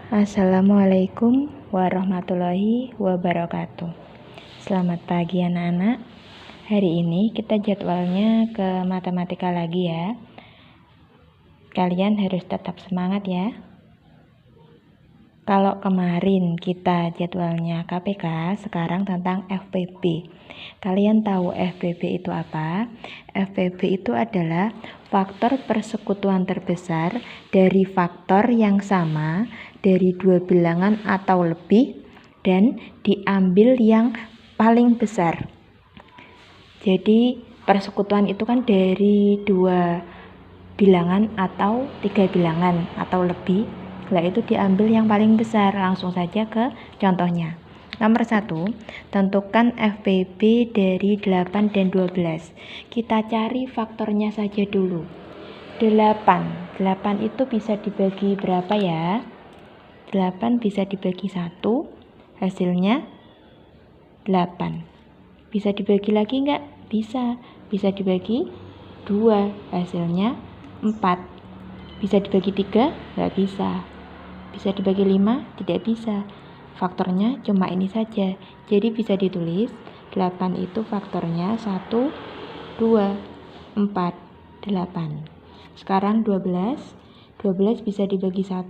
Assalamualaikum warahmatullahi wabarakatuh. Selamat pagi anak-anak. Hari ini kita jadwalnya ke matematika lagi ya. Kalian harus tetap semangat ya. Kalau kemarin kita jadwalnya KPK, sekarang tentang FPB. Kalian tahu FPB itu apa? FPB itu adalah faktor persekutuan terbesar dari faktor yang sama dari dua bilangan atau lebih dan diambil yang paling besar. Jadi persekutuan itu kan dari dua bilangan atau tiga bilangan atau lebih. Lah itu diambil yang paling besar. Langsung saja ke contohnya. Nomor 1, tentukan FPB dari 8 dan 12. Kita cari faktornya saja dulu. 8 itu bisa dibagi berapa ya? 8 bisa dibagi 1, hasilnya 8. Bisa dibagi lagi enggak? Bisa dibagi 2, hasilnya 4. Bisa dibagi 3? Enggak bisa. Bisa dibagi 5? Tidak bisa. Faktornya cuma ini saja. Jadi bisa ditulis 8 itu faktornya 1, 2, 4, 8. Sekarang 12. 12 bisa dibagi 1,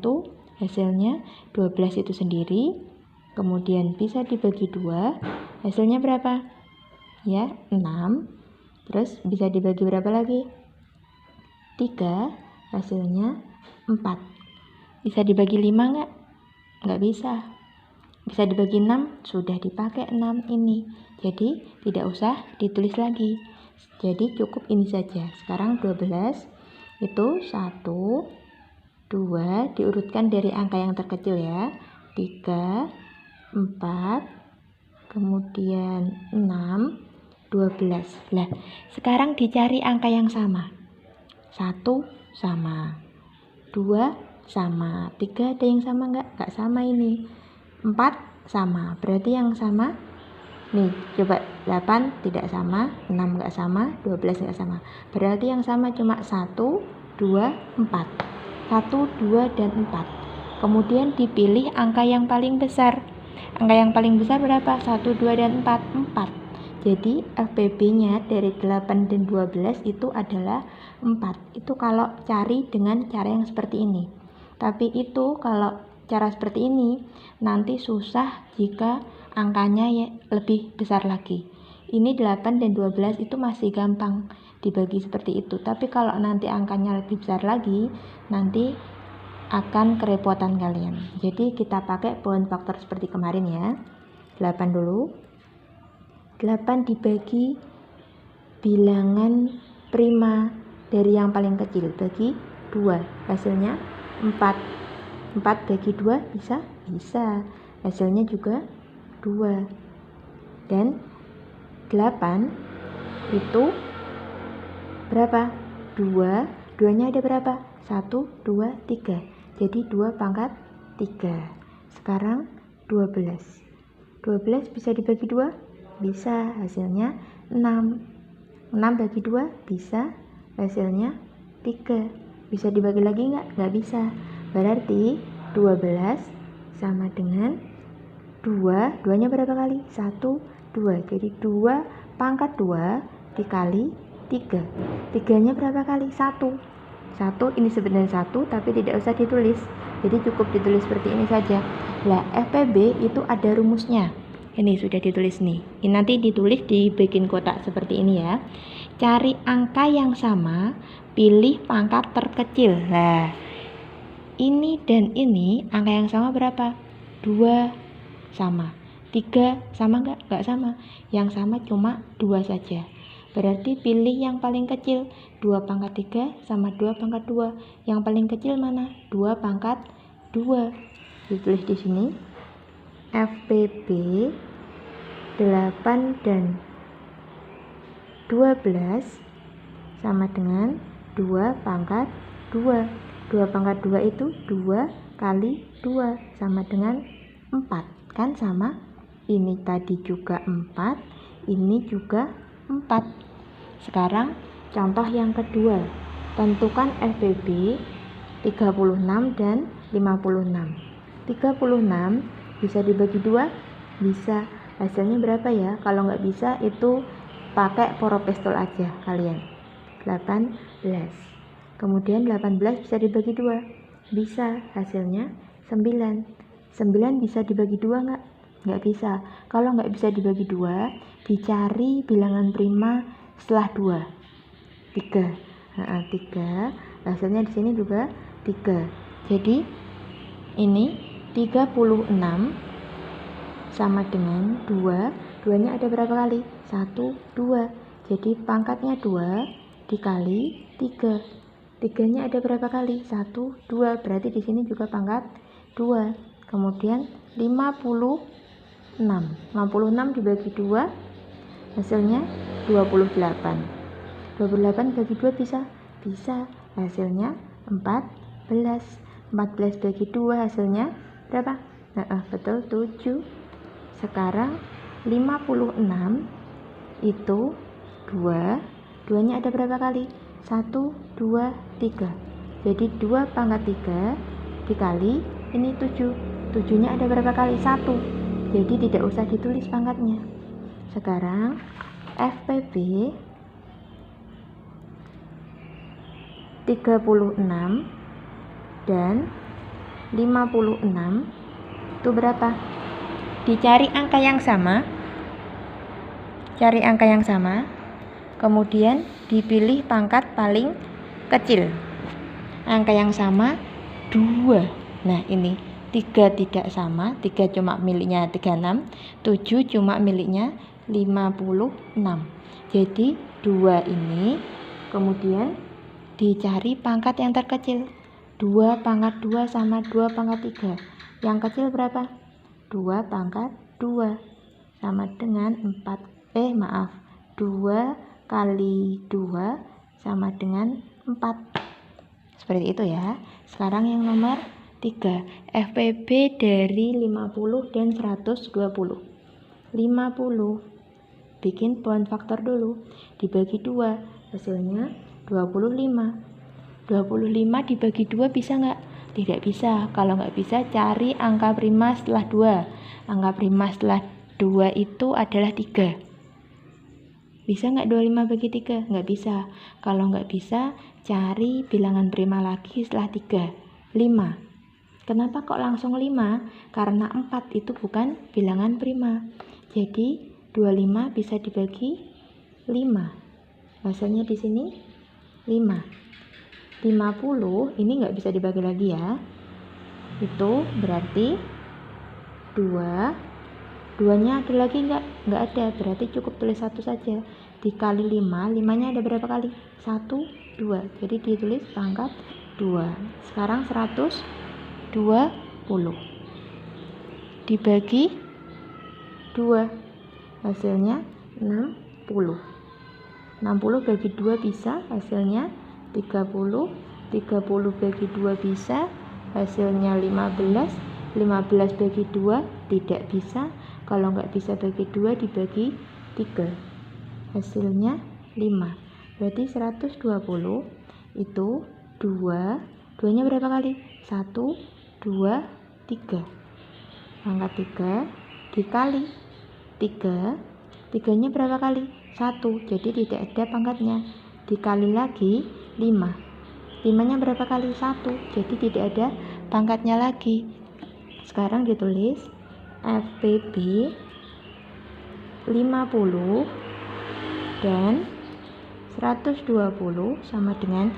hasilnya 12 itu sendiri. Kemudian bisa dibagi 2, hasilnya berapa? Ya, 6. Terus bisa dibagi berapa lagi? 3, hasilnya 4. Bisa dibagi 5 enggak? Enggak bisa. Bisa dibagi 6? Sudah dipakai 6 ini. Jadi tidak usah ditulis lagi. Jadi cukup ini saja. Sekarang 12 itu 1, 2, diurutkan dari angka yang terkecil ya. 3, 4, kemudian 6, 12. Nah, sekarang dicari angka yang sama. 1 sama, 2 sama, 3 ada yang sama enggak? Enggak sama ini. 4 sama, berarti yang sama nih, coba 8 tidak sama, 6 enggak sama, 12 enggak sama. Berarti yang sama cuma 1, 2, 4. 1, 2, dan 4. Kemudian dipilih angka yang paling besar. Angka yang paling besar berapa? 1, 2, dan 4. 4. Jadi FPB-nya dari 8 dan 12 itu adalah 4. Itu kalau cari dengan cara yang seperti ini. Tapi itu kalau cara seperti ini nanti susah jika angkanya ya lebih besar lagi. Ini 8 dan 12 itu masih gampang dibagi seperti itu. Tapi kalau nanti angkanya lebih besar lagi, nanti akan kerepotan kalian. Jadi kita pakai poin faktor seperti kemarin ya. 8 dulu. 8 dibagi bilangan prima dari yang paling kecil. Bagi 2. Hasilnya 4. 4 bagi 2 bisa? Bisa. Hasilnya juga 2. Dan 8 itu berapa? 2. 2-nya ada berapa? 1, 2, 3. Jadi 2 pangkat 3. Sekarang 12. 12 bisa dibagi 2? Bisa. Hasilnya 6. 6 bagi 2? Bisa. Hasilnya 3. Bisa dibagi lagi enggak? Enggak bisa. Berarti 12 sama dengan 2. 2-nya berapa kali? 1, 2. Jadi 2 pangkat 2 dikali 3. 3-nya berapa kali? 1. 1 ini sebenarnya 1 tapi tidak usah ditulis. Jadi cukup ditulis seperti ini saja. Lah, FPB itu ada rumusnya. Ini sudah ditulis nih. Ini nanti ditulis dibikin kotak seperti ini ya. Cari angka yang sama, pilih pangkat terkecil. Nah, ini dan ini angka yang sama berapa? 2 sama. 3 sama enggak? Enggak sama. Yang sama cuma 2 saja. Berarti pilih yang paling kecil. 2 pangkat 3 sama 2 pangkat 2. Yang paling kecil mana? 2 pangkat 2. Ditulis di sini. FPB 8 dan 12 sama dengan 2 pangkat 2. 2 pangkat 2 itu 2 kali 2 sama dengan 4. Kan sama? Ini tadi juga 4, ini juga 4. Sekarang contoh yang kedua. Tentukan FPB 36 dan 56. 36 bisa dibagi 2? Bisa. Hasilnya berapa ya? Kalau nggak bisa itu pakai poropestol aja kalian. 18. Kemudian 18 bisa dibagi 2? Bisa. Hasilnya 9. 9 bisa dibagi 2 nggak? Nggak bisa. Kalau nggak bisa dibagi 2, dicari bilangan prima setelah 2. 3. 3. Hasilnya di sini juga 3. Jadi ini 36 sama dengan 2. 2-nya ada berapa kali? 1, 2. Jadi pangkatnya 2 dikali 3. 3-nya ada berapa kali? 1, 2. Berarti di sini juga pangkat 2. Kemudian 56. 56 dibagi 2 hasilnya 28. 28 bagi 2 bisa? Bisa. Hasilnya 14. 14 bagi 2 hasilnya berapa? Betul, 7. Sekarang 56 itu 2. 2-nya ada berapa kali? 1, 2, 3. Jadi 2 pangkat 3 dikali ini 7. 7-nya ada berapa kali? 1. Jadi tidak usah ditulis pangkatnya. Sekarang FPB 36 dan 56 itu berapa? Dicari angka yang sama. Cari angka yang sama. Kemudian dipilih pangkat paling kecil. Angka yang sama 2. Nah, ini 3 tidak sama. 3 cuma miliknya 36. 7 cuma miliknya 56. Jadi 2 ini kemudian dicari pangkat yang terkecil. 2 pangkat 2 sama 2 pangkat 3. Yang kecil berapa? 2 pangkat 2 sama dengan 2 kali 2 sama dengan 4. Seperti itu ya. Sekarang yang nomor 3. FPB dari 50 dan 120. 50. Bikin poin faktor dulu. Dibagi 2. Hasilnya 25. 25 dibagi 2 bisa nggak? Tidak bisa. Kalau nggak bisa, cari angka prima setelah 2. Angka prima setelah 2 itu adalah 3. Bisa nggak 25 bagi 3? Nggak bisa. Kalau nggak bisa, cari bilangan prima lagi setelah 3. 5. Kenapa kok langsung 5? Karena 4 itu bukan bilangan prima. Jadi 25 bisa dibagi 5. Hasilnya di sini 5. 50 ini nggak bisa dibagi lagi ya. Itu berarti 2. 2-nya ada lagi nggak ada, berarti cukup tulis 1 saja. Dikali 5, 5-nya ada berapa kali? 1, 2. Jadi ditulis pangkat 2. Sekarang 120 dibagi 2 hasilnya 60. 60 bagi 2 bisa, hasilnya 30. 30 bagi 2 bisa, hasilnya 15. 15 bagi 2 tidak bisa. Kalau nggak bisa bagi 2, dibagi 3. Hasilnya 5. Berarti 120 itu 2. 2-nya berapa kali? 1, 2, 3. Angka 3 dikali 3. 3-nya berapa kali? 1. Jadi tidak ada pangkatnya. Dikali lagi 5. 5-nya berapa kali? 1. Jadi tidak ada pangkatnya lagi. Sekarang ditulis FPB 50 dan 120 sama dengan,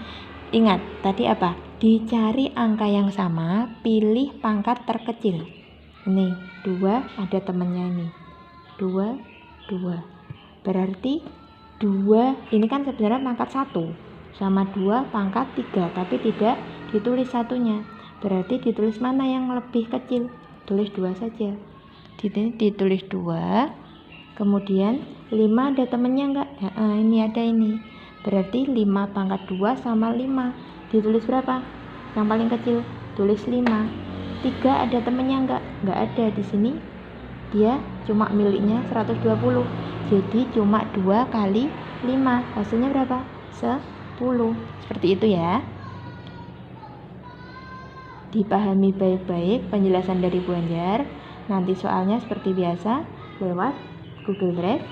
ingat tadi apa? Dicari angka yang sama, pilih pangkat terkecil. Ini 2 ada temannya ini. 2, 2. Berarti 2 ini kan sebenarnya pangkat 1 sama 2 pangkat 3, tapi tidak ditulis satunya. Berarti ditulis mana yang lebih kecil? Tulis 2 saja. Ditulis 2. Kemudian 5 ada temennya enggak? Ini ada ini. Berarti 5 pangkat 2 sama 5. Ditulis berapa? Yang paling kecil. Tulis 5. 3 ada temennya enggak? Enggak ada di sini. Dia cuma miliknya 120. Jadi cuma 2 kali 5. Hasilnya berapa? 10. Seperti itu ya. dipahami baik-baik penjelasan dari Bu Anjar. Nanti soalnya seperti biasa lewat Google Drive.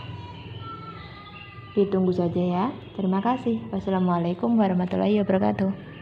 Ditunggu saja ya. Terima kasih. Wassalamualaikum warahmatullahi wabarakatuh.